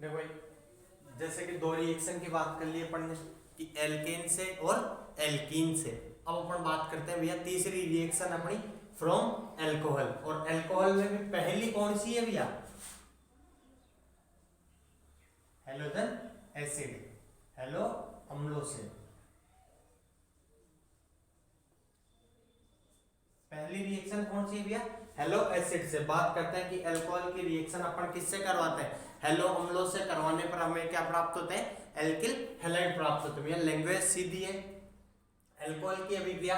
देखो जैसे कि दो रिएक्शन की बात कर ली अपन ने कि एल्केन से और एल्कीन से। अब अपन बात करते हैं भैया तीसरी रिएक्शन अपनी फ्रॉम एल्कोहल। और एल्कोहल में भी पहली कौन सी है भैया? हेलोजन एसिड, हेलो अम्लों से। पहली रिएक्शन कौन सी है भैया? हेलो एसिड से। बात करते हैं कि अल्कोहल की रिएक्शन अपन किससे करवाते हैं? हेलो अम्लों से करवाने पर हमें क्या प्राप्त होते हैं? एल्किल हैलाइड प्राप्त होते हैं। भैया लैंग्वेज सीधी है। अल्कोहल की अभिक्रिया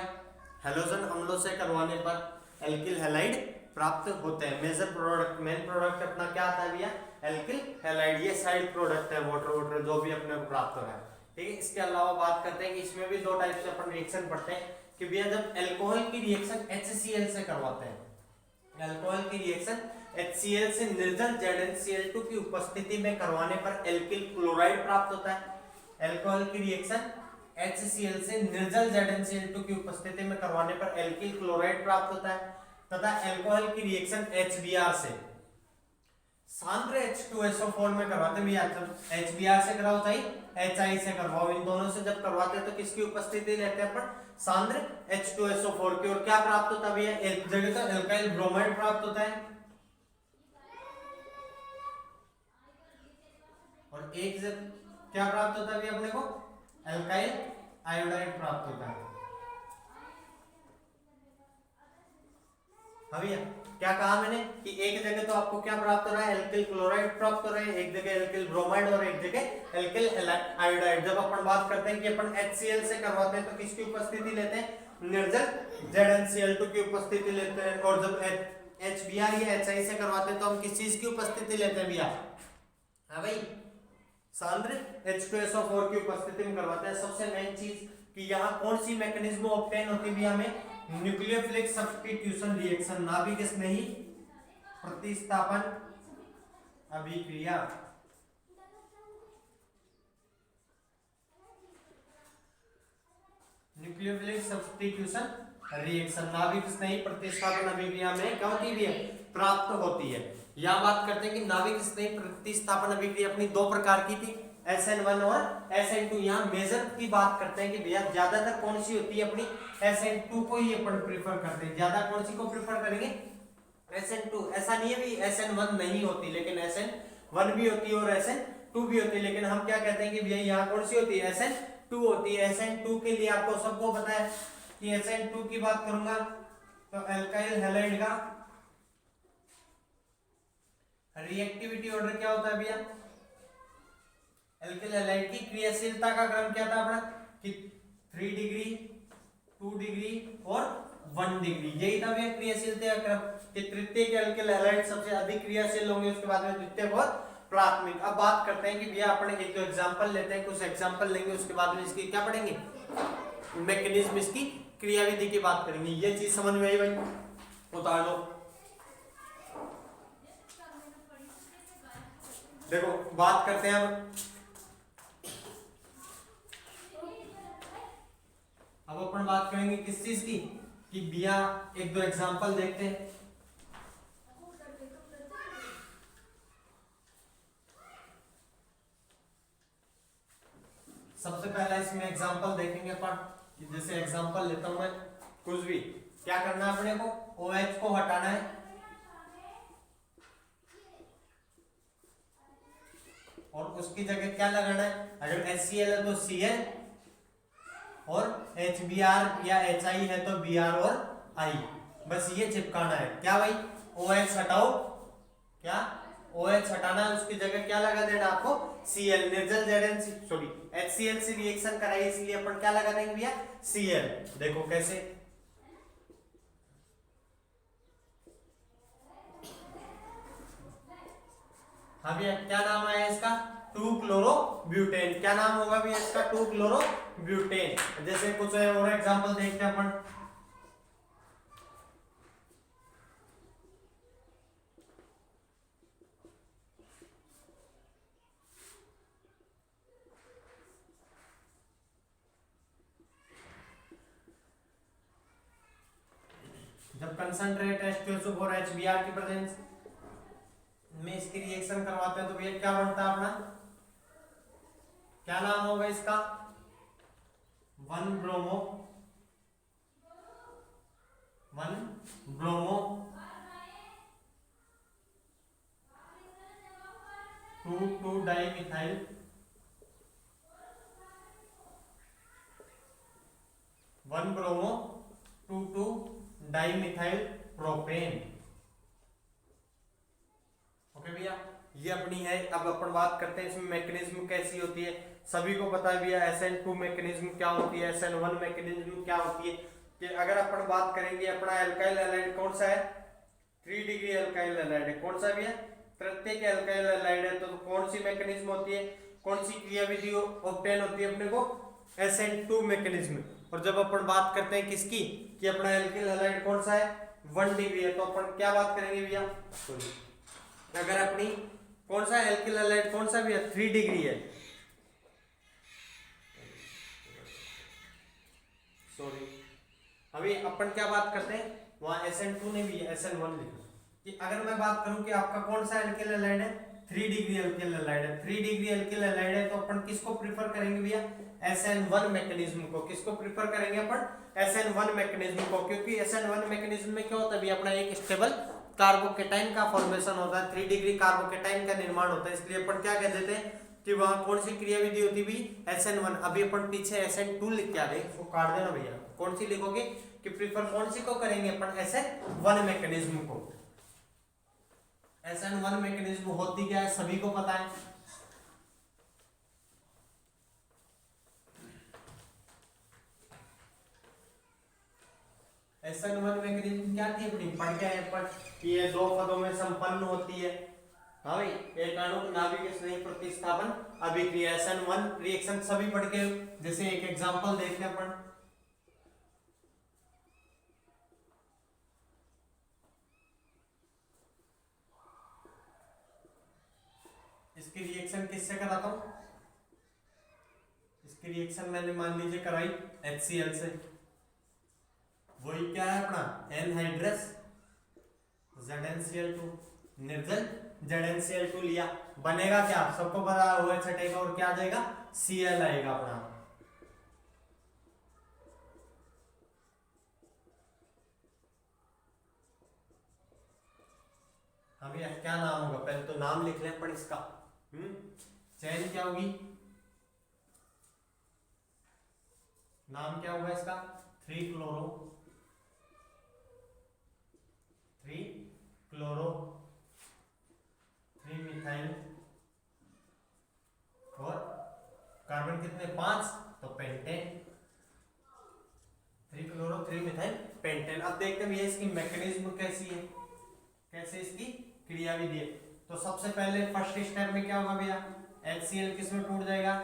हेलोजन अम्लों से करवाने पर एल्किल हैलाइड प्राप्त होते हैं। मेजर प्रोडक्ट, मेन प्रोडक्ट अपना क्या आता है भैया? Alkyl halide. ये साइड प्रोडक्ट है वाटर वाटर जो भी अपने को प्राप्त हो रहा है। ठीक है, इसके अलावा बात करते हैं कि इसमें भी दो टाइप से अपन रिएक्शन पढ़ते हैं कि भैया जब अल्कोहल की रिएक्शन HCl से करवाते हैं, अल्कोहल की रिएक्शन HCl से निर्जल ZnCl2 की उपस्थिति में करवाने पर एल्किल क्लोराइड प्राप्त होता है। अल्कोहल की रिएक्शन HCl से निर्जल ZnCl2 की उपस्थिति में करवाने पर एल्किल क्लोराइड प्राप्त होता है। तथा अल्कोहल की रिएक्शन HBr से सांद्र H2SO4 में करवाते हैं। HBr से कराओ चाहे HI से करवाओ, इन दोनों से जब करवाते हैं तो किसकी उपस्थिति लेते हैं अपन? सांद्र H2SO4 की। और क्या प्राप्त होता है भैया? एक जगह तो एल्काइल ब्रोमाइड प्राप्त होता है और एक जगह क्या प्राप्त होता है भैया अपने को? एल्काइल आयोडाइड प्राप्त होता है। हाँ भैया, क्या कहा मैंने कि एक जगह तो आपको क्या प्राप्त हो रहा है? एल्किल क्लोराइड प्राप्त हो रहा है, एक जगह एल्किल ब्रोमाइड और एक जगह एल्किल आयोडाइड। जब अपन बात करते हैं कि अपन HCl से करवाते हैं तो किसकी उपस्थिति लेते हैं? निर्जल ZnCl2 की उपस्थिति लेते हैं। और जब HBr या HI से करवाते हैं तो हम किस चीज की उपस्थिति लेते हैं भैया? हाँ भाई, सांद्र H2SO4 की उपस्थिति में करवाते हैं। सबसे मेन चीज कि यहाँ कौन सी मैकेनिज्म ऑब्टेन होती है हमें? न्यूक्लियोफिलिक सब्स्टिट्यूशन रिएक्शन, नाभिक स्नेही प्रतिस्थापन अभिक्रिया। न्यूक्लियोफिलिक सब्स्टिट्यूशन रिएक्शन नाभिक स्नेही प्रतिस्थापन अभिक्रिया में क्या होती है? प्राप्त होती है। यहाँ बात करते हैं कि नाभिक स्नेही प्रतिस्थापन अभिक्रिया अपनी दो प्रकार की थी, SN1 और SN2। यहाँ मेजर की बात करते हैं कि भैया ज्यादातर कौन सी होती है अपनी? SN2 को ही अपन प्रेफर करते हैं। ज्यादा कौन सी को प्रेफर करेंगे? SN2। ऐसा नहीं है भी SN1 नहीं होती, लेकिन SN1 भी होती है और SN2 भी होती है। लेकिन हम क्या कहते हैं कि भैया यहाँ कौन सी होती है? SN2 होती है। SN2 के लिए आपको सबको पता है कि SN2 की बात करूंगा तो अल्काइल हैलाइड का रिएक्टिविटी ऑर्डर क्या होता है भैया? एल्किल हैलाइड की क्रियाशीलता का क्रम क्या था अपना? कि 3 डिग्री, 2 डिग्री और 1 डिग्री। यही था भैया क्रियाशीलता का क्रम कि तृतीयक एल्किल हैलाइड सबसे अधिक क्रियाशील होंगे, उसके बाद में द्वितीयक और प्राथमिक। अब बात करते हैं कि भैया अपने एक दो एग्जांपल लेते हैं, कुछ एग्जांपल लेंगे, उसके बाद में इसकी क्या पढ़ेंगे? मैकेनिज्म, इसकी क्रियाविधि की बात करेंगे। ये चीज समझ में आई भाई? उतार लो। देखो बात करते हैं अब अपन बात करेंगे किस चीज की कि भैया एक दो एग्जांपल देखते हैं। सबसे पहला इसमें एग्जांपल देखेंगे अपन कि जैसे एग्जांपल लेता हूं मैं कुछ भी, क्या करना है अपने को? OH को हटाना है और उसकी जगह क्या लगाना है? अगर HCl है तो Cl और HBr या HI है तो Br और I, बस ये चिपकाना है। क्या भाई? OH हटाओ, क्या OH हटाना है, उसकी जगह क्या लगा देना आपको? Cl। निर्जल HCl से रिएक्शन कराई इसलिए अपन क्या लगा देंगे भैया? Cl। देखो कैसे, हाँ भैया क्या नाम आया इसका? 2-क्लोरोब्यूटेन। क्या नाम होगा भैया इसका? 2-क्लोरोब्यूटेन। जैसे कुछ और एग्जांपल देखते हैं अपन। जब कंसंट्रेट H2SO4 HBr की प्रेजेंस में इसकी रिएक्शन करवाते हैं तो भैया क्या बनता है अपना, क्या नाम होगा इसका, 1 bromo 2 dimethyl 1 bromo 2 dimethyl propane. Okay भैया, ये अपनी है। अब अपन बात करते हैं इसमें मैकेनिज्म कैसी होती है। सभी को पता है भैया SN2 मैकेनिज्म क्या होती है, SN1 मैकेनिज्म क्या होती है। कि अगर अपन बात करेंगे अपना एल्काइल हैलाइड कौन सा है, 3 डिग्री एल्काइल हैलाइड है, कौन सा भैया, प्रत्येक एल्काइल हैलाइड है। तो कौन सी मैकेनिज्म होती है, कौन सी क्रियाविधि ऑब्टेन होती है अपने को, SN2 मैकेनिज्म। और जब अपन बात करते हैं किसकी, कि अपना एल्काइल हैलाइड कौन सा है, 1 डिग्री है, तो अपन क्या बात करेंगे भैया, अगर अपनी कौन सा एल्काइल हैलाइड कौन सा भैया, 3 डिग्री है, सॉरी, अभी अपन क्या बात करते हैं, वहां SN2 ने भी SN1 लिखा। कि अगर मैं बात करूं कि आपका कौन सा एल्काइल हैलाइड है, 3 डिग्री एल्काइल हैलाइड है, 3 डिग्री एल्काइल हैलाइड है, तो अपन किसको प्रीफर करेंगे भैया, SN1 मैकेनिज्म को। किसको प्रीफर करेंगे अपन, SN1 मैकेनिज्म को, क्योंकि SN1 मैकेनिज्म में क्या होता है भैया, अपना एक स्टेबल कार्बोकेटाइन का फॉर्मेशन होता है, 3 डिग्री कार्बोकेटाइन का निर्माण होता है। इसलिए अपन क्या कह देते हैं कि वहां कौन सी क्रियाविधि होती भी, SN1। अभी अपन पीछे SN2 लिख के आ गए, उसको काट देना भैया, कौन सी लिखोगे कि प्रीफर कौन सी को करेंगे अपन, SN1 मैकेनिज्म को। SN1 मैकेनिज्म होती क्या है सभी को पता है, SN1 मैकेनिज्म क्या थी अपनी, पढ़ के आए पर ये 2 पदों में संपन्न होती है। हाँ भाई, एक अणु नाभिक स्नेह प्रतिस्थापन अभिक्रिया, SN1 रिएक्शन सभी पढ़ के। जैसे एक एग्जांपल देखते हैं अपन, इसकी रिएक्शन किससे कराता हूं, इसकी रिएक्शन मैंने मान लीजिए कराई HCl से, वही क्या है अपना एनहाइड्रस ZnCl2, निर्जल ZnCl2 लिया, बनेगा क्या, सबको पता है OH हटेगा और क्या आ जाएगा, Cl आएगा अपना। अभी क्या नाम होगा, पहले तो नाम लिख लें पर इसका, चैन क्या होगी, नाम क्या होगा इसका, 3 क्लोरो 3 मिथाइल, और कार्बन कितने 5, तो पेंटेन, 3 क्लोरो 3 मिथाइल पेंटेन। अब देखते हैं भैया इसकी मैकेनिज्म कैसी है, कैसे इसकी क्रियाविधि है। तो सबसे पहले फर्स्ट स्टेप में क्या होगा भैया, HCl किस में टूट जाएगा,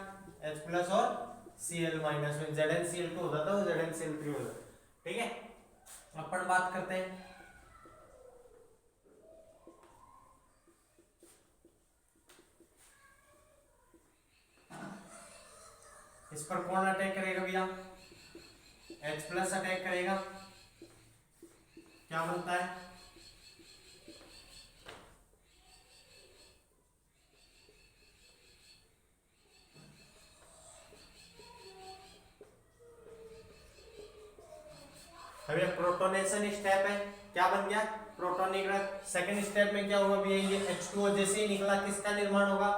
H प्लस और Cl माइनस में, ZnCl2 होता था वो ZnCl3 होता, ठीक है। अपन बात करते हैं इस पर, कौन अटैक करेगा भैया, H प्लस अटैक करेगा, क्या बनता है, अभी प्रोटोनेशन स्टेप है, क्या बन गया, प्रोटोनीकरण। सेकंड स्टेप में क्या होगा भैया, ये H2O जैसे ही निकला किसका निर्माण होगा,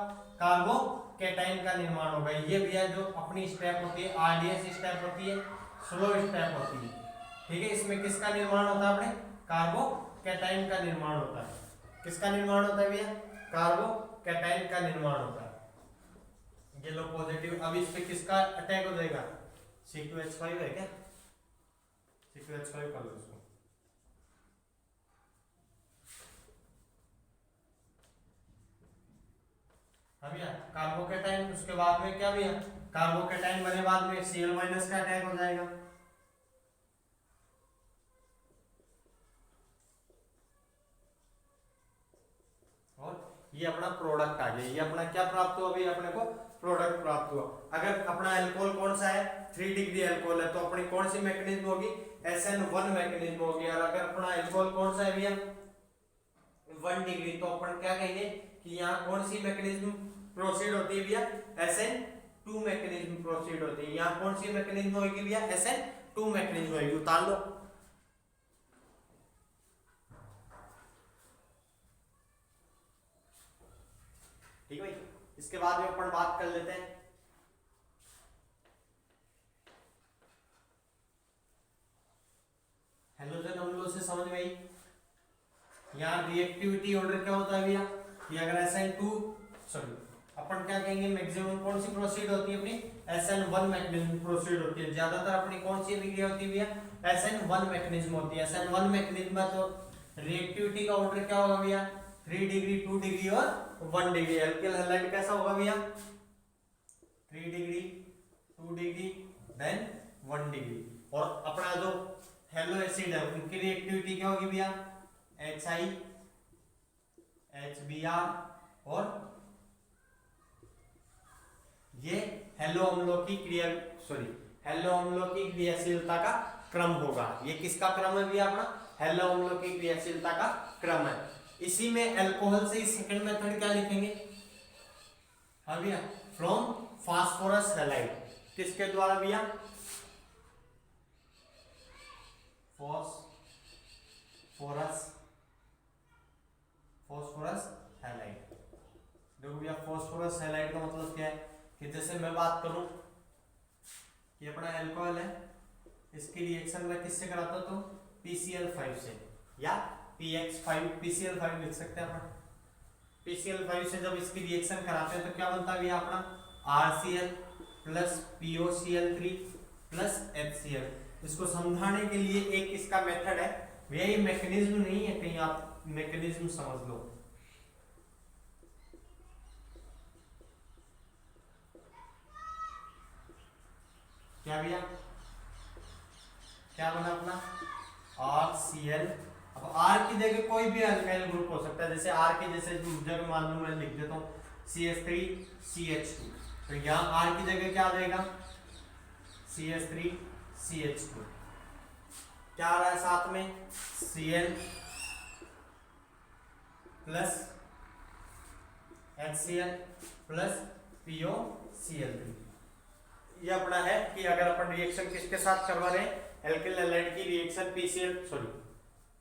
कार्बोकेटाइन का निर्माण होगा। ये भैया जो अपनी स्टेप होती है RDS स्टेप होती है, स्लो स्टेप होती है, ठीक है। इसमें किसका निर्माण होता है, अपने कार्बोकेटाइन का निर्माण होता है। किसका निर्माण होता है भैया, कार्बोकेटाइन का निर्माण होता है। ये लो पॉजिटिव, अब इस पे किसका अटैक हो जाएगा, C2H5 है क्या, C2H5 कर लो इसको, भैया कार्बोकेटाइन, उसके बाद में क्या भैया, कार्बोकेटाइन बने बाद में Cl माइनस का अटैक हो जाएगा, और ये अपना प्रोडक्ट आ गया। ये अपना क्या प्राप्त हुआ अभी, अपने को प्रोडक्ट प्राप्त हुआ। अगर अपना एल्कोहल कौन सा है, 3 डिग्री एल्कोहल है, तो अपनी कौन सी मैकेनिज्म होगी, SN1 मैकेनिज्म होगी। और अगर अपना एल्कोहल कौन सा है भैया, 1 डिग्री, तो अपन क्या कहेंगे कि यहाँ कौन सी मैकेनिज्म प्रोसीड होती है भैया, SN2 मैकेनिज्म प्रोसीड होती है। यहाँ कौन सी मैकेनिज्म होगी भैया, SN2 मैकेनिज्म होगी। उतार लो। ठीक है भाई, इसके बाद में अपन बात कर लेते हैं हेलोजन अम्लों से। समझ में आई। यहाँ रिएक्टिविटी ऑर्डर क्या होता है भैया, कि अगर SN2 सॉरी अपन क्या कहेंगे, मैक्सिमम कौन सी प्रोसीड होती है अपनी, SN1 मैकेनिज्म प्रोसीड होती है। ज्यादातर अपनी कौन सी अभिक्रिया होती है भैया, SN1 मैकेनिज्म होती है। SN1 मैकेनिज्म में तो रिएक्टिविटी का ऑर्डर क्या होगा भैया, 3 डिग्री, 2 डिग्री और 1 डिग्री। एल्किल हैलाइड कैसा होगा भैया, 3 डिग्री, 2 डिग्री देन 1 डिग्री। और अपना जो हेलो एसिड है उनकी रिएक्टिविटी क्या होगी भैया, HI, HBr और ये हेलो अम्लों की हेलो अम्लों की क्रियाशीलता का क्रम होगा। ये किसका क्रम है भैया, अपना हेलो अम्लों की क्रियाशीलता का क्रम है। इसी में अल्कोहल से सेकंड मेथड क्या लिखेंगे, हाँ भैया, फ्रॉम फास्फोरस हैलाइड। किसके द्वारा भैया, फॉस्फोरस हैलाइड। देखो भैया, फॉस्फोरस हैलाइड का मतलब क्या है, कि जैसे मैं बात करूं कि अपना अल्कोहल है, इसकी रिएक्शन मैं किससे कराता हूं, तो PCl5 से या PX5, PCl5 लिख सकते हैं अपन। PCl5 से जब इसकी रिएक्शन कराते हैं तो क्या बनता है भैया, अपना RCl plus POCl3 plus HCl। इसको समझाने के लिए एक इसका मेथड है भैया, ये मैकेनिज्म नहीं है, कहीं आप मैकेनिज्म समझ लो। क्या भैया, क्या बना अपना RCl। अब R की जगह कोई भी अल्काइल ग्रुप हो सकता है, जैसे R की जैसे जगह मान लो मैं लिख देता हूँ CH3CH2, तो यहाँ R की जगह क्या आ जाएगा, CH3CH2। क्या आ रहा है साथ में, Cl plus HCl plus POCl3। ये अपना है कि अगर अपन रिएक्शन किसके साथ करवा रहे हैं, एल्किल हैलाइड की रिएक्शन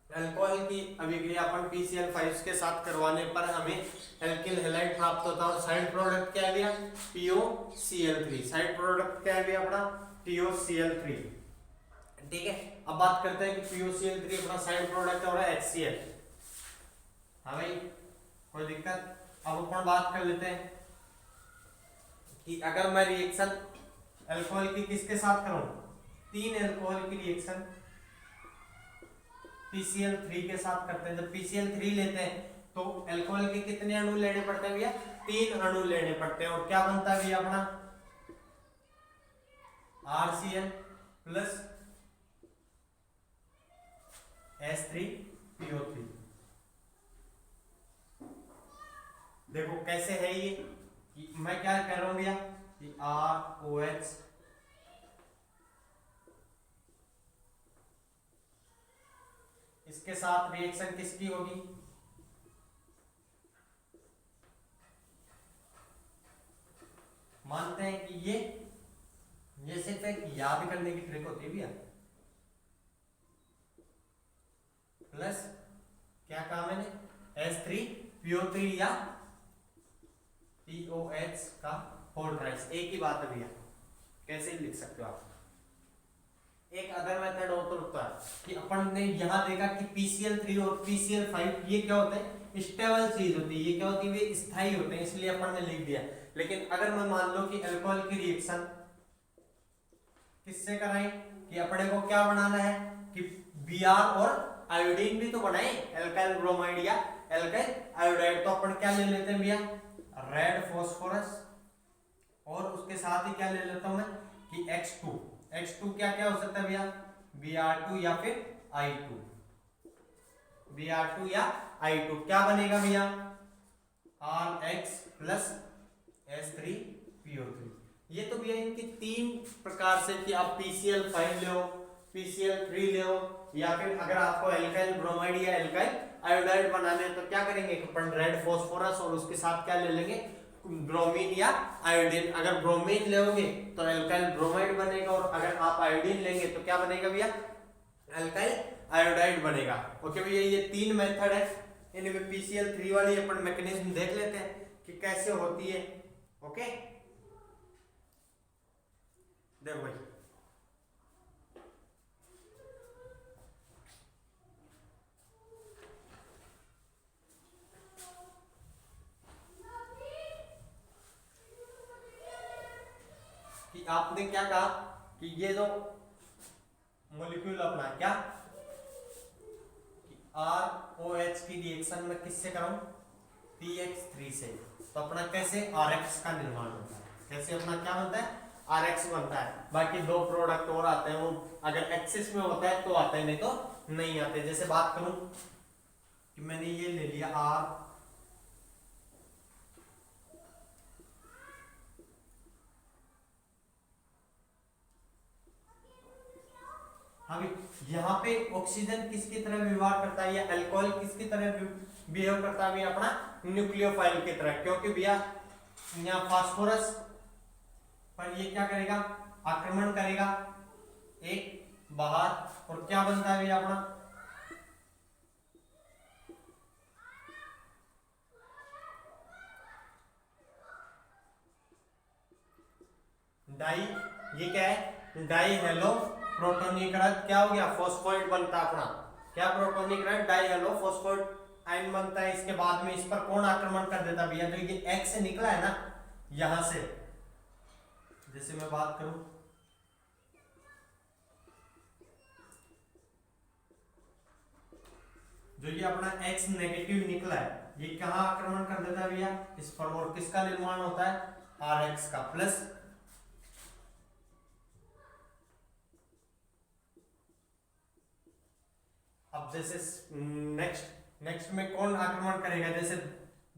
अल्कोहल की अभिक्रिया अपन PCl5 के साथ करवाने पर हमें एल्किल हैलाइड प्राप्त होता है। और साइड प्रोडक्ट क्या है भैया, POCl3। साइड प्रोडक्ट क्या है भैया, अपना POCl3। ठीक है, अब बात करते हैं कि POCl3 अपना साइड प्रोडक्ट हो रहा है HCl। हाँ भाई, कोई दिक्कत। अब अपन बात कर लेते हैं कि अगर मैं रिएक्शन अल्कोहल की किसके साथ करूं, 3 अल्कोहल की रिएक्शन PCl3 के साथ करते हैं। जब PCl3 लेते हैं तो अल्कोहल के कितने अणु लेने पड़ते हैं भैया, 3 अणु लेने पड़ते हैं। और क्या बनता है भैया, अपना RCl प्लस H3PO3। देखो कैसे है ये, कि मैं क्या कर रहा हूं भैया, कि ROH इसके साथ रिएक्शन किसकी होगी, मानते हैं कि ये सिर्फ एक याद करने की ट्रिक होती है भैया। प्लस क्या कहा मैंने, H3PO3 या POH का होल ट्राइस, एक ही बात है भैया, कैसे लिख सकते हो आप। एक अदर मेथड हो तो होता है कि अपन ने यहां देखा कि PCl3 और PCl5 ये क्या होते हैं, स्टेबल चीज होती है, ये क्या होती है, वे स्थायी होते हैं, इसलिए अपन ने लिख दिया। लेकिन अगर मैं मान लो कि अल्कोहल की रिएक्शन किससे कराएं, कि अपने को क्या बनाना है, कि Br और आयोडीन भी तो बनाए, एल्काइल ब्रोमाइड या एल्काइल आयोडाइड। तो अपन क्या ले लेते हैं भैया, रेड फॉस्फोरस, और उसके साथ ही क्या ले लेता हूं मैं, कि H2 क्या क्या हो सकता है भैया, Br2 या फिर I2। Br2 या I2 क्या बनेगा भैया, RX प्लस H3PO3। ये तो भैया इनकी 3 प्रकार से, कि आप PCl5 ले हो, PCl3 ले हो, या फिर अगर आपको एल्काइल ब्रोमाइड या एल्काइल आयोडाइड बनाने हैं तो क्या करेंगे अपन रेड फास्फोरस और उसके साथ क्या ले लेंगे ब्रोमीन या आयोडीन। अगर ब्रोमीन लोगे तो एल्काइल ब्रोमाइड बनेगा और अगर आप आयोडीन लेंगे तो क्या बनेगा भैया एल्काइल आयोडाइड बनेगा। ओके भैया ये 3 मेथड है, इनमें PCl3 वाली अपन मैकेनिज्म देख लेते हैं कि कैसे होती है। ओके देखो भाई कि आपने क्या कहा कि ये जो मॉलिक्यूल अपना क्या कि ROH की रिएक्शन में किससे कराऊं PX3 से, तो अपना कैसे RX का निर्माण होता है, कैसे अपना क्या बनता है RX बनता है। बाकी 2 प्रोडक्ट और आते हैं, वो अगर एक्सिस में होता है तो आते हैं, नहीं तो नहीं आते। जैसे बात करूं कि मैंने ये ले लिया R अभी यहाँ पे ऑक्सीजन किसकी तरह व्यवहार करता है या अल्कोहल किसकी तरह बिहेव करता है अपना न्यूक्लियोफाइल की तरह, क्योंकि भैया यहाँ फास्फोरस पर ये क्या करेगा आक्रमण करेगा एक बाहर और क्या बनता है भैया अपना डाई, ये क्या है डाई हेलो प्रोटोनिकरण क्या हो गया फॉस्फोइड बनता है अपना क्या प्रोटोनिकरण डाई हेलो फॉस्फोइड आयन बनता है। इसके बाद में इस पर कौन आक्रमण कर देता भैया जो ये एक्स से निकला है ना यहां से, जैसे मैं बात करूं जो ये अपना एक्स नेगेटिव निकला है ये कहां आक्रमण कर देता है भैया इस पर, और किसका निर्माण होता है RX का प्लस अब जैसे नेक्स्ट में कौन आक्रमण करेगा, जैसे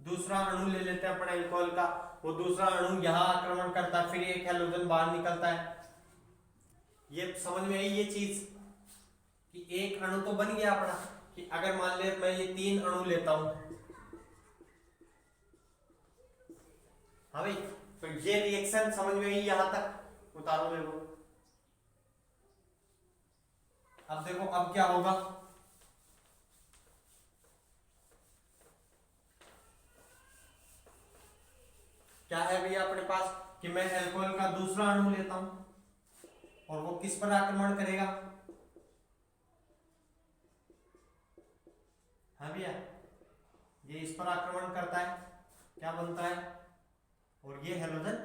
दूसरा अणु ले लेते हैं अपने अल्कोहल का, वो दूसरा अणु यहाँ आक्रमण करता है फिर एक हैलोजन बाहर निकलता है। ये समझ में आई ये चीज कि एक अणु तो बन गया अपना कि अगर मान ले मैं ये 3 अणु लेता हूं हाँ भाई, तो ये रिएक्शन समझ में आई यहां तक उतारो मेरे को। अब देखो अब क्या होगा क्या है भैया अपने पास कि मैं अल्कोहल का दूसरा अणु लेता हूं और वो किस पर आक्रमण करेगा हाँ भैया ये इस पर आक्रमण करता है क्या बनता है और ये हैलोजन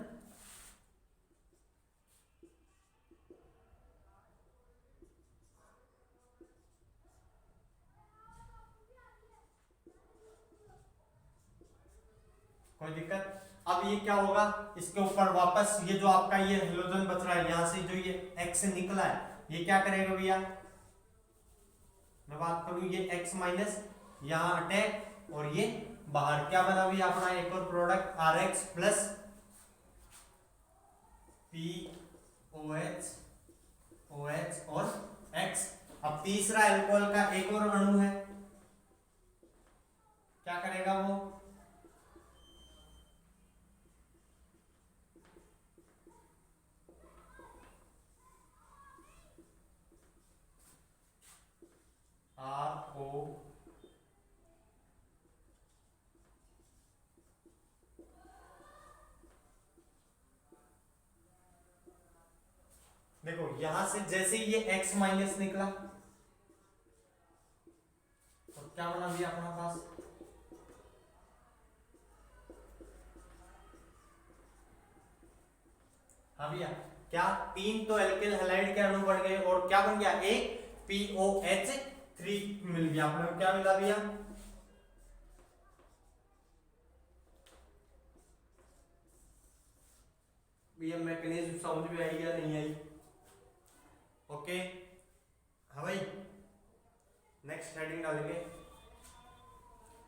कोई दिक्कत। अब ये क्या होगा इसके ऊपर वापस ये जो आपका ये हेलोजन बच रहा है यहां से जो ये एक्स से निकला है ये क्या करेगा भैया मैं बात करूं ये एक्स माइनस यहां अटैक और ये बाहर क्या बना भैया अपना एक और product RX plus POH OH और X। अब तीसरा अल्कोहल का एक और अणु है क्या करेगा वो RO देखो यहां से जैसे ही ये X माइनस निकला और क्या बना भैया अपना पास हाँ भैया क्या 3 तो एल्किल हैलाइड के अणु बन गए और क्या बन गया एक POH3 मिल गया अपने क्या मिला भैया भैया मैकेनिज्म समझ में आई या नहीं आई ओके हाँ भाई नेक्स्ट हेडिंग डालेंगे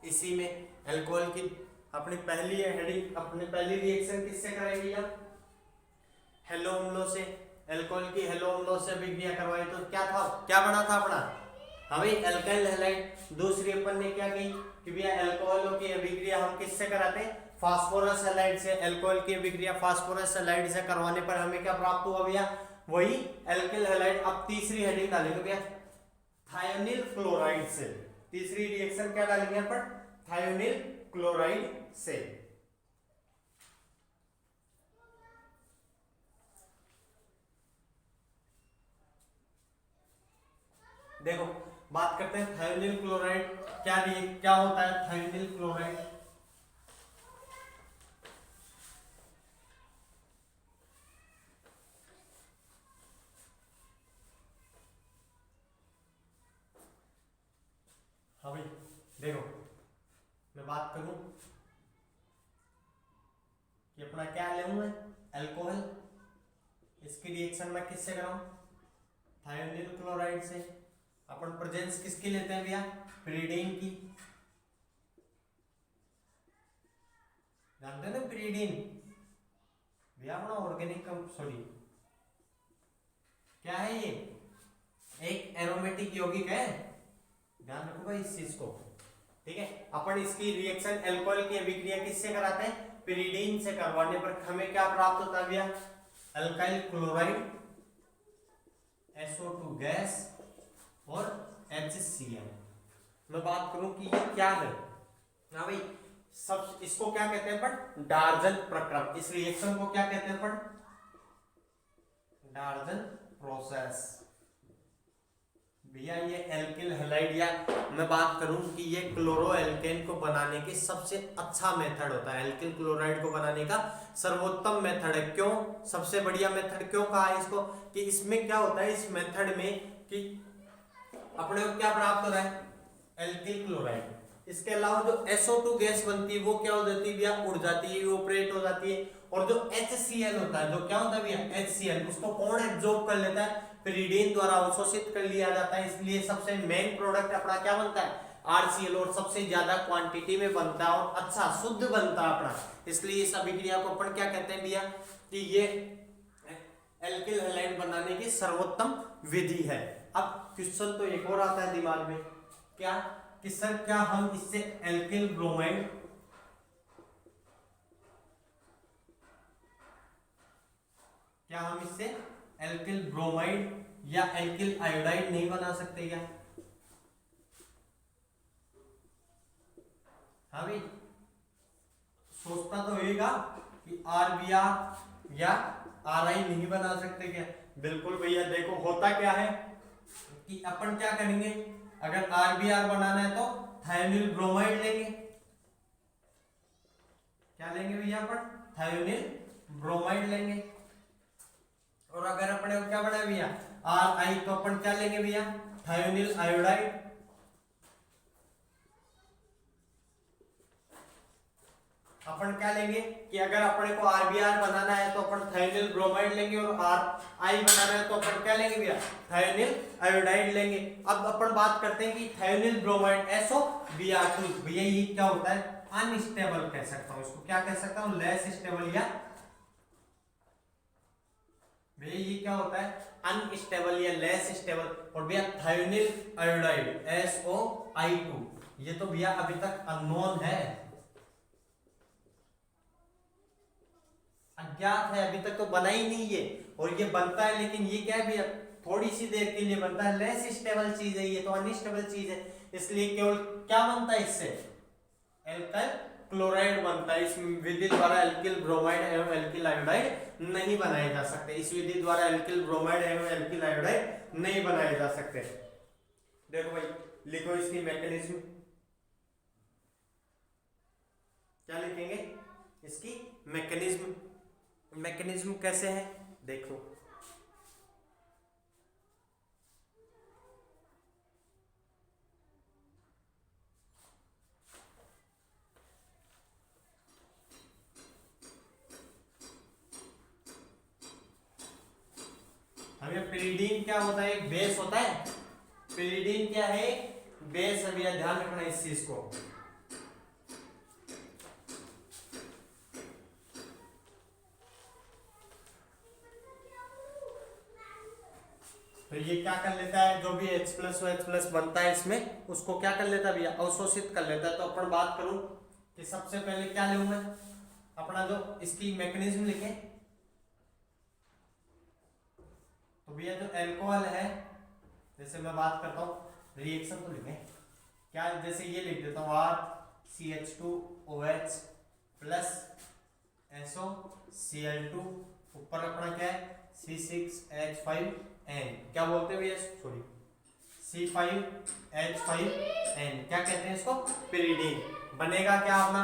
इसी में अल्कोहल की अपनी पहली हेडिंग अपनी पहली रिएक्शन किससे कराएगी भैया हेलो अम्लों से अल्कोहल की हेलो अम्लों से अभिक्रिया करवाई तो क्या था क्या बना था अपना हाँ भाई एल्काइल हैलाइड। दूसरी अपन ने क्या की कि भैया अल्कोहलों की अभिक्रिया हम किससे कराते हैं, फास्फोरस हैलाइड से। अल्कोहल की अभिक्रिया फास्फोरस हैलाइड से करवाने पर हमें क्या प्राप्त हुआ भैया, वही एल्किल हैलाइड। अब तीसरी हेडिंग डालेंगे भैया थायोनिल क्लोराइड से। तीसरी रिएक्शन क्या डालेंगे अपन, थायोनिल क्लोराइड से। देखो बात करते हैं थायोनिल क्लोराइड क्या होता है थायोनिल क्लोराइड। हाँ भाई देखो मैं बात करूं कि अपना क्या ले मैं अल्कोहल, इसकी रिएक्शन मैं किससे कराऊं, थायोनिल क्लोराइड से। अपन प्रेजेंस किसकी लेते हैं भैया, पिरीडीन की। जानते हैं ना पिरीडीन भैया अपना ऑर्गेनिक सॉरी क्या है, ये एक एरोमेटिक यौगिक है, ध्यान रखो भाई इस चीज को, ठीक है। अपन इसकी रिएक्शन अल्कोहल की अभिक्रिया किससे कराते हैं, पिरीडीन से। करवाने पर हमें क्या प्राप्त होता है भैया, अल्काइल क्लोराइड, SO2 गैस और HCl। मैं बात करूं कि ये क्या है, हाँ भाई सब इसको क्या कहते हैं अपन, डार्जन प्रक्रम। इस रिएक्शन को क्या कहते हैं अपन, डार्जन प्रोसेस। भैया ये एल्किल हैलाइड, या मैं बात करूं कि ये क्लोरो एल्केन को बनाने के सबसे अच्छा मेथड होता है, एल्किल क्लोराइड को बनाने का सर्वोत्तम मेथड है। क्यों सबसे बढ़िया मेथड क्यों कहा है इसको, कि इसमें क्या होता है, इस मेथड में कि अपने को क्या प्राप्त हो रहा है, एल्किल क्लोराइड। इसके अलावा जो SO2 गैस बनती है वो क्या हो जाती है भैया, उड़ जाती है, इवोपरेट हो जाती है। और जो HCl होता है, जो क्या होता है भैया HCl, उसको कौन एब्जॉर्ब कर लेता है, पिरीडीन द्वारा अवशोषित कर लिया जाता है। इसलिए सबसे मेन प्रोडक्ट अपना क्या बनता है, RCl, और सबसे ज्यादा क्वांटिटी में बनता है और अच्छा शुद्ध बनता है अपना। इसलिए इस अभिक्रिया को अपन क्या कहते हैं भैया, कि ये एल्किल हैलाइड बनाने की सर्वोत्तम विधि है। अब क्वेश्चन तो एक और आता है दिमाग में, क्या कि सर क्या हम इससे एल्किल ब्रोमाइड, क्या हम इससे एल्किल ब्रोमाइड या एल्किल आयोडाइड नहीं बना सकते क्या, हाँ भाई सोचता तो होगा कि RBr या RI नहीं बना सकते क्या। बिल्कुल भैया देखो होता क्या है कि अपन क्या करेंगे, अगर RBr बनाना है तो थायोनिल ब्रोमाइड लेंगे, क्या लेंगे भैया अपन, थायोनिल ब्रोमाइड लेंगे। और अगर अपने को क्या बना भैया RI, तो अपन क्या लेंगे भैया, थायोनिल आयोडाइड। अपन क्या लेंगे कि अगर अपने को RBr बनाना है तो अपन थायोनिल ब्रोमाइड लेंगे, और RI बनाना है तो अपन क्या लेंगे भैया, थायोनिल आयोडाइड लेंगे। अब अपन बात करते हैं कि थायोनिल ब्रोमाइड SOBr2, भैया ये क्या होता है, अनस्टेबल कह सकता हूं इसको, क्या कह सकता हूं, लेस स्टेबल, या भैया ये क्या होता है, अनस्टेबल या लेस स्टेबल। और भैया थायोनिल आयोडाइड SOI2, ये तो भैया अभी तक अननोन है, अज्ञात है, अभी तक तो बना ही नहीं है। और ये बनता है लेकिन ये क्या है भैया, थोड़ी सी देर के लिए बनता है, लेस स्टेबल चीज है, ये तो अनस्टेबल चीज है। इसलिए केवल क्या बनता है इससे, एल्काइल क्लोराइड बनता है। इस विधि द्वारा एल्किल ब्रोमाइड एवं एल्किल आयोडाइड नहीं बनाए जा सकते, इस विधि द्वारा एल्किल ब्रोमाइड एवं एल्किल आयोडाइड नहीं बनाए जा सकते। देखो भाई लिखो इसकी मैकेनिज्म, क्या लिखेंगे, इसकी मैकेनिज्म। मैकेनिज्म कैसे है देखो, हमें पिरीडीन क्या होता है, एक बेस होता है, पिरीडीन क्या है, बेस है भैया, ध्यान रखना इस चीज को। तो ये क्या कर लेता है, जो भी H प्लस OH प्लस बनता है इसमें उसको क्या कर लेता है भैया, अवशोषित कर लेता है। तो अपन बात करूं कि सबसे पहले क्या लूं मैं, अपना जो इसकी मैकेनिज्म लिखे, तो भैया जो अल्कोहल है, जैसे मैं बात करता हूं रिएक्शन तो लिखे क्या, जैसे ये लिख देता हूं RCH2OH प्लस SOCl2, ऊपर अपना क्या है C6H5N, क्या बोलते हैं भैया, सॉरी C5H5N, क्या कहते हैं इसको, पिरिडीन। बनेगा क्या अपना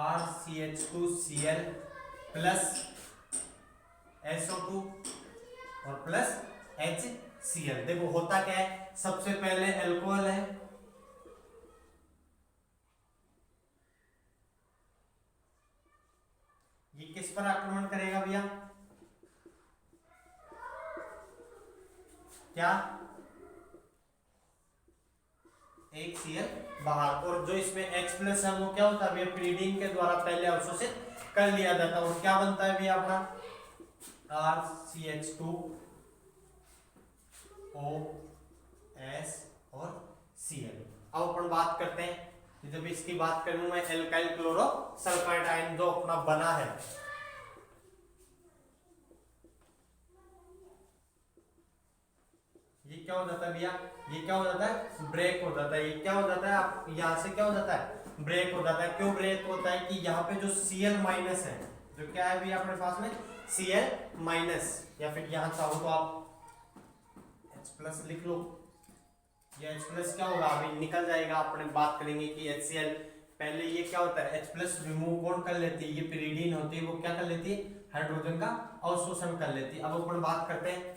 RCH2Cl प्लस SO2 और प्लस HCl। देखो होता क्या है, सबसे पहले अल्कोहल है, ये किस पर आक्रमण करेगा भैया, क्या, एक Cl बाहर, और जो इसमें H प्लस है वो क्या होता है भैया, पिरिडीन के द्वारा पहले अवशोषित कर लिया जाता है, और क्या बनता है भैया अपना RCH2OS और Cl। अब अपन बात करते हैं कि जब इसकी बात करूं मैं एल्काइल क्लोरो सल्फाइड आयन जो अपना बना है, ये क्या हो जाता है भैया, ये क्या हो जाता है, ब्रेक हो जाता है। ये क्या हो जाता है, आप यहां से क्या हो जाता है, ब्रेक हो जाता है। क्यों ब्रेक होता है कि यहाँ पे जो Cl माइनस है, जो क्या है भैया अपने पास में Cl माइनस, या फिर यहां चाहो तो आप H प्लस लिख लो, ये H प्लस क्या होगा अभी निकल जाएगा, अपने बात करेंगे कि HCl, पहले ये क्या होता है H प्लस रिमूव कौन कर लेती है, ये पिरिडीन होती है, वो क्या कर लेती है, हाइड्रोजन का अवशोषण कर लेती है। अब अपन बात करते हैं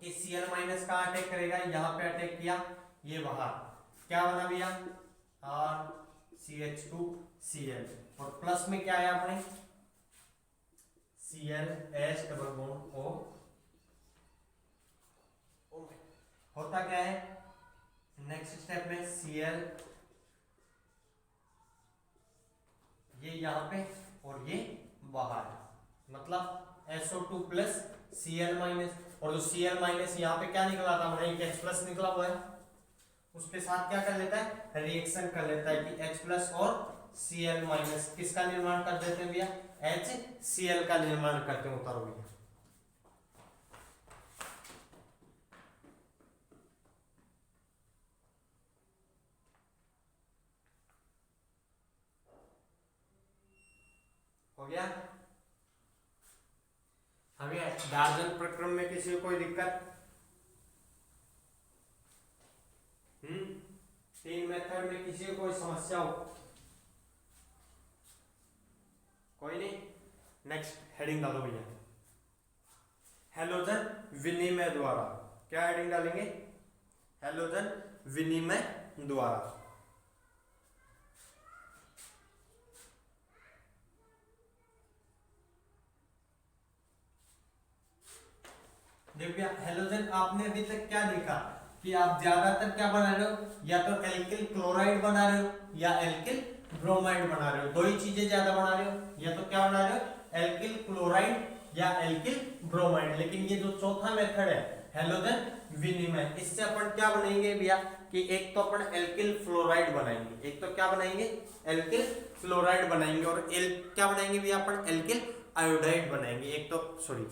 कि Cl माइनस का अटैक करेगा, यहाँ पे अटैक किया, ये बाहर क्या बना भैया RCH2Cl, और प्लस में क्या है अपने ClH डबल बॉन्ड O, होता क्या है नेक्स्ट स्टेप में Cl, ये यहाँ पे और ये बाहर, मतलब SO2 प्लस Cl माइनस, और जो Cl माइनस यहाँ पे क्या निकला था हमारा, एक H प्लस निकला हुआ है, उसके साथ क्या कर लेता है, रिएक्शन कर लेता है कि H प्लस और Cl माइनस किसका निर्माण कर देते हैं भैया, HCl का निर्माण करते हैं। उतारो भैया, हो गया। हमें डार्जन प्रक्रम में किसी को कोई दिक्कत, तीन मेथड में किसी को कोई समस्या हो, कोई नहीं। नेक्स्ट हेडिंग डालो भैया, हैलोजन विनिमय द्वारा, क्या हेडिंग डालेंगे, हैलोजन विनिमय द्वारा। देखिए हैलोजन आपने अभी तक क्या देखा कि आप ज्यादातर क्या बना रहे हो, या तो एल्किल क्लोराइड बना रहे हो या एल्किल ब्रोमाइड बना रहे हो, दो ही चीजें ज्यादा बना रहे हो, या तो क्या बना रहे हो एल्किल क्लोराइड या एल्किल ब्रोमाइड। लेकिन ये जो चौथा मेथड है हैलोजन विनिमय, इससे अपन क्या बनाएंगे भैया कि एक तो अपन एल्किल फ्लोराइड बनाएंगे, एक तो क्या बनाएंगे एल्किल फ्लोराइड बनाएंगे, और क्या बनाएंगे भैया अपन एल्किल आयोडाइड बनाएंगे। एक तो सॉरी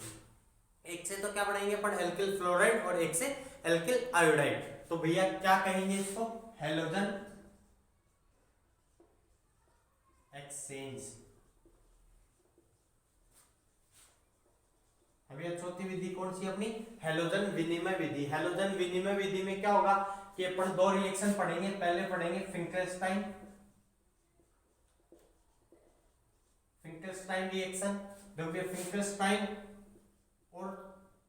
एक से तो क्या बनाएंगे अपन एल्किल फ्लोराइड और एक से एल्किल आयोडाइड। तो भैया क्या कहेंगे इसको, हैलोजन एक्सचेंज। अभी चौथी विधि कौन सी अपनी, हैलोजन विनिमय विधि। हैलोजन विनिमय विधि में क्या होगा कि अपन दो रिएक्शन पढ़ेंगे, पहले पढ़ेंगे फिंकलस्टाइन रिएक्शन, देखिए फिंकलस्टाइन, और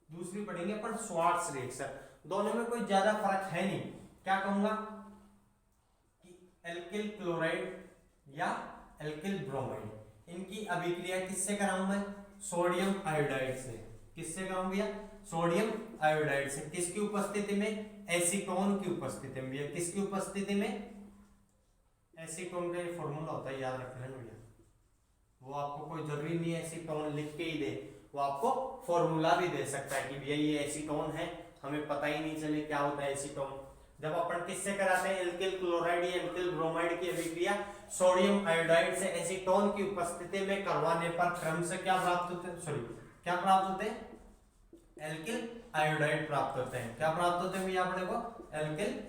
दूसरी पढ़ेंगे अपन स्वार्ट्स रिएक्शन। दोनों में कोई ज्यादा फर्क है नहीं। क्या कहूंगा कि एल्किल क्लोराइड या एल्किल ब्रोमाइड, इनकी अभिक्रिया किससे कराऊं मैं, सोडियम आयोडाइड से। किससे कराऊं भैया, सोडियम आयोडाइड से। किसकी उपस्थिति में, एसीटोन की उपस्थिति में भैया। किसकी उपस्थिति में, एसीटोन का ये फॉर्मूला होता है, याद रख लेना भैया, वो आपको कोई जरूरी नहीं है एसीटोन लिख के ही दे, वो आपको फॉर्मूला भी दे सकता है कि भैया ये एसीटोन है हमें पता ही नहीं चले क्या होता है एसीटोन। जब अपन किससे कराते हैं एल्किल क्लोराइड या एल्किल ब्रोमाइड की अभिक्रिया सोडियम आयोडाइड से एसीटोन की उपस्थिति में करवाने पर क्रम से क्या प्राप्त होते हैं, सॉरी क्या प्राप्त होते हैं, एल्किल आयोडाइड प्राप्त होते हैं। क्या प्राप्त होते हैं भैया अपने को, एल्किल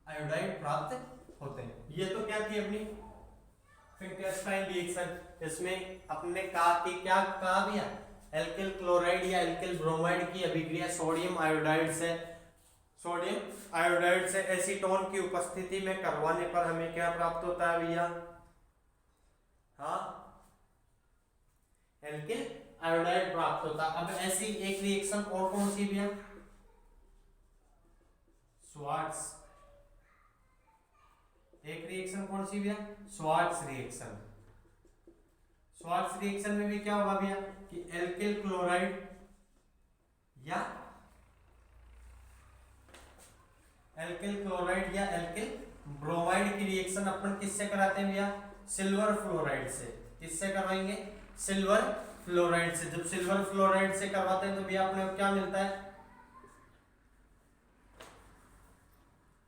आयोडाइड प्राप्त होते हैं। ये तो क्या थी अपनी फिंकलस्टाइन रिएक्शन। इसमें अपने कहा कि क्या कहा भैया, एल्किल क्लोराइड या एल्किल ब्रोमाइड की अभिक्रिया सोडियम आयोडाइड से एसीटोन की उपस्थिति में करवाने पर हमें क्या प्राप्त होता है भैया, हाँ एल्किल आयोडाइड प्राप्त होता है। अब ऐसी एक रिएक्शन और कौन सी भैया, स्वार्ट्स, एक रिएक्शन कौन सी भैया, स्वार्ट्स रिएक्शन। स्वार्ट्स रिएक्शन में भी क्या होगा भैया कि एल्किल क्लोराइड या एल्किल ब्रोमाइड की रिएक्शन अपन किससे कराते हैं भैया, सिल्वर फ्लोराइड से। किससे करवाएंगे, सिल्वर फ्लोराइड से। जब सिल्वर फ्लोराइड से करवाते हैं तो भैया अपने को क्या मिलता है,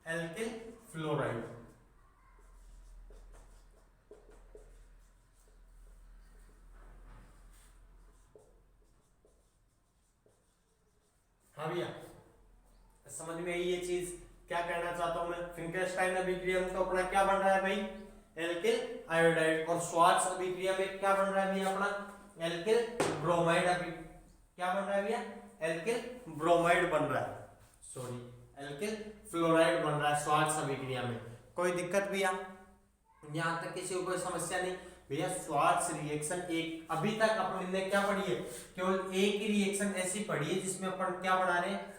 एल्किल फ्लोराइड। हाँ भैया समझ में आई ये चीज, क्या कहना चाहता हूं मैं। फिंकलस्टाइन अभिक्रिया में तो अपना क्या बन रहा है भाई, एल्किल आयोडाइड, और स्वार्ट्स अभिक्रिया में क्या बन रहा है भैया अपना, एल्किल ब्रोमाइड। अभी क्या बन रहा है भैया, एल्किल ब्रोमाइड बन रहा है, सॉरी एल्किल फ्लोराइड बन रहा है स्वार्ट्स अभिक्रिया में। कोई दिक्कत भैया, यहां तक किसी को कोई समस्या नहीं भैया। स्वार्ट्स रिएक्शन एक, अभी तक अपन ने क्या पढ़ी है, केवल एक ही रिएक्शन ऐसी पढ़ी है जिसमें अपन क्या बना रहे हैं,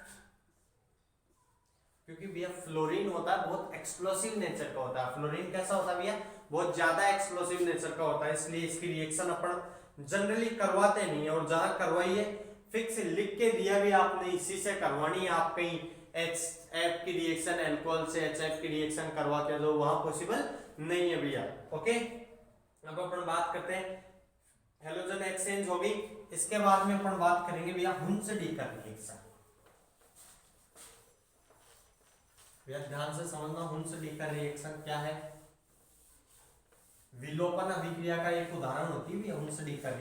क्योंकि भैया फ्लोरीन होता है बहुत एक्सप्लोसिव नेचर का होता है। फ्लोरीन कैसा होता है भैया, बहुत ज्यादा एक्सप्लोसिव नेचर का होता है, इसलिए इसकी रिएक्शन अपन जनरली करवाते नहीं है। और जहां करवाइए फिक्स लिख के दिया भी आपने इसी से करवानी है, आप कहीं HF की रिएक्शन एल्कोहल से HF की रिएक्शन करवा के दो, वहां पॉसिबल नहीं है भैया। ओके, अब अपन बात करते हैं, हेलोजन एक्सचेंज होगी, इसके बाद में अपन बात करेंगे भैया हुंसडी का रिएक्शन। भैया ध्यान से समझना, हुंसडी का रिएक्शन क्या है, विलोपन अभिक्रिया का एक उदाहरण होती है भैया हुंसडी का।